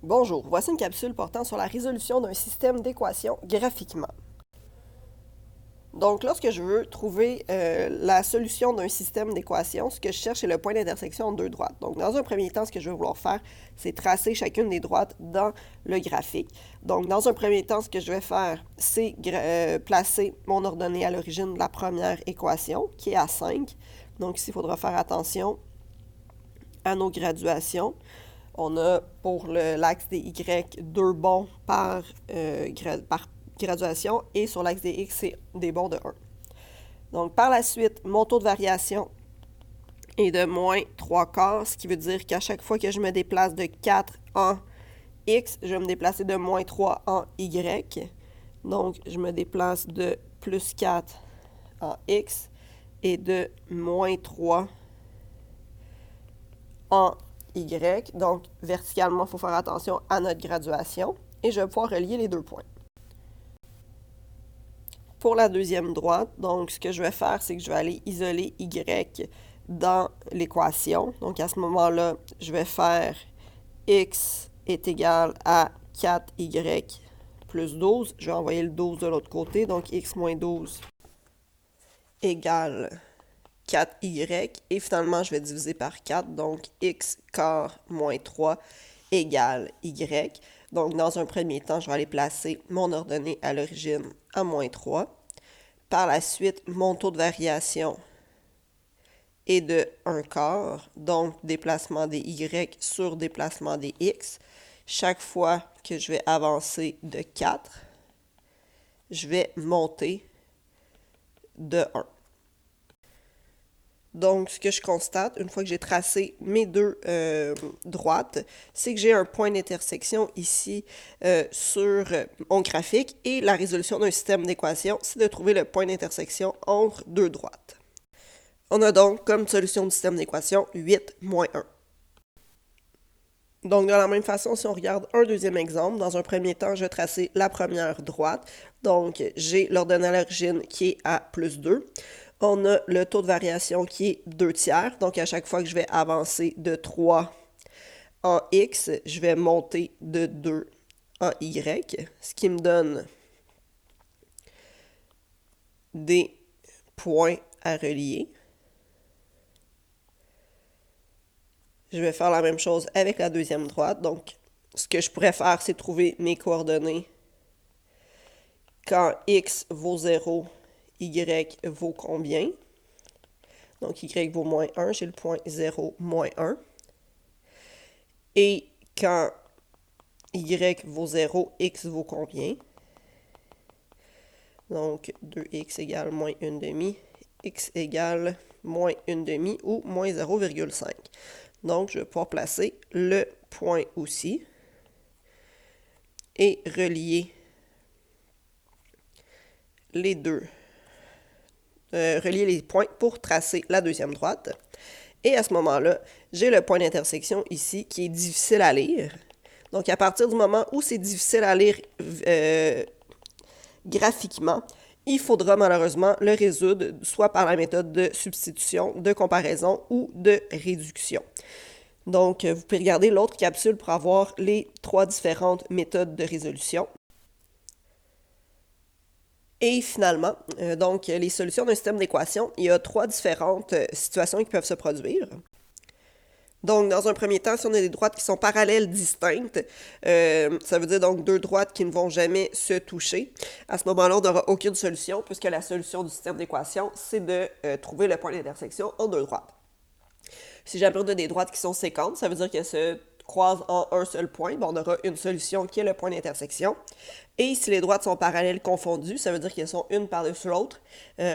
Bonjour, voici une capsule portant sur la résolution d'un système d'équations graphiquement. Donc, lorsque je veux trouver la solution d'un système d'équations, ce que je cherche, c'est le point d'intersection entre deux droites. Donc, dans un premier temps, ce que je vais vouloir faire, c'est tracer chacune des droites dans le graphique. Donc, dans un premier temps, ce que je vais faire, c'est placer mon ordonnée à l'origine de la première équation, qui est à 5. Donc, ici, il faudra faire attention à nos graduations. On a pour l'axe des Y 2 bonds par graduation et sur l'axe des X, c'est des bonds de 1. Donc, par la suite, mon taux de variation est de moins 3 quarts, ce qui veut dire qu'à chaque fois que je me déplace de 4 en X, je vais me déplacer de moins 3 en Y. Donc, je me déplace de plus 4 en X et de moins 3 en Y. Donc, verticalement, il faut faire attention à notre graduation. Et je vais pouvoir relier les deux points. Pour la deuxième droite, donc, ce que je vais faire, c'est que je vais aller isoler Y dans l'équation. Donc, à ce moment-là, je vais faire X est égal à 4Y plus 12. Je vais envoyer le 12 de l'autre côté. Donc, X moins 12 égale 4y, et finalement, je vais diviser par 4, donc x quart moins 3 égale y. Donc, dans un premier temps, je vais aller placer mon ordonnée à l'origine à moins 3. Par la suite, mon taux de variation est de 1 quart, donc déplacement des y sur déplacement des x. Chaque fois que je vais avancer de 4, je vais monter de 1. Donc, ce que je constate, une fois que j'ai tracé mes deux droites, c'est que j'ai un point d'intersection ici sur mon graphique, et la résolution d'un système d'équations, c'est de trouver le point d'intersection entre deux droites. On a donc comme solution du système d'équations 8 moins 1. Donc, de la même façon, si on regarde un deuxième exemple, dans un premier temps, je vais tracer la première droite. Donc, j'ai l'ordonnée à l'origine qui est à plus 2. On a le taux de variation qui est 2 tiers. Donc, à chaque fois que je vais avancer de 3 en X, je vais monter de 2 en Y, ce qui me donne des points à relier. Je vais faire la même chose avec la deuxième droite. Donc, ce que je pourrais faire, c'est trouver mes coordonnées. Quand X vaut 0, Y vaut combien? Donc, Y vaut moins 1, j'ai le point 0, moins 1. Et quand Y vaut 0, X vaut combien? Donc, 2X égale moins 1 demi, X égale moins 1 demi ou moins 0,5. Donc, je vais pouvoir placer le point aussi et relier les deux. Relier les points pour tracer la deuxième droite. Et à ce moment-là, j'ai le point d'intersection ici qui est difficile à lire. Donc, à partir du moment où c'est difficile à lire graphiquement, il faudra malheureusement le résoudre soit par la méthode de substitution, de comparaison ou de réduction. Donc, vous pouvez regarder l'autre capsule pour avoir les 3 différentes méthodes de résolution. Et finalement, donc, les solutions d'un système d'équations, il y a 3 différentes situations qui peuvent se produire. Donc, dans un premier temps, si on a des droites qui sont parallèles distinctes, ça veut dire donc 2 droites qui ne vont jamais se toucher. À ce moment-là, on n'aura aucune solution, puisque la solution du système d'équations, c'est de trouver le point d'intersection entre 2 droites. Si jamais on a des droites qui sont séquentes, ça veut dire qu'elles se croisent en un seul point, on aura une solution qui est le point d'intersection. Et si les droites sont parallèles confondues, ça veut dire qu'elles sont une par-dessus l'autre,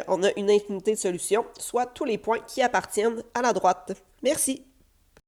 on a une infinité de solutions, soit tous les points qui appartiennent à la droite. Merci!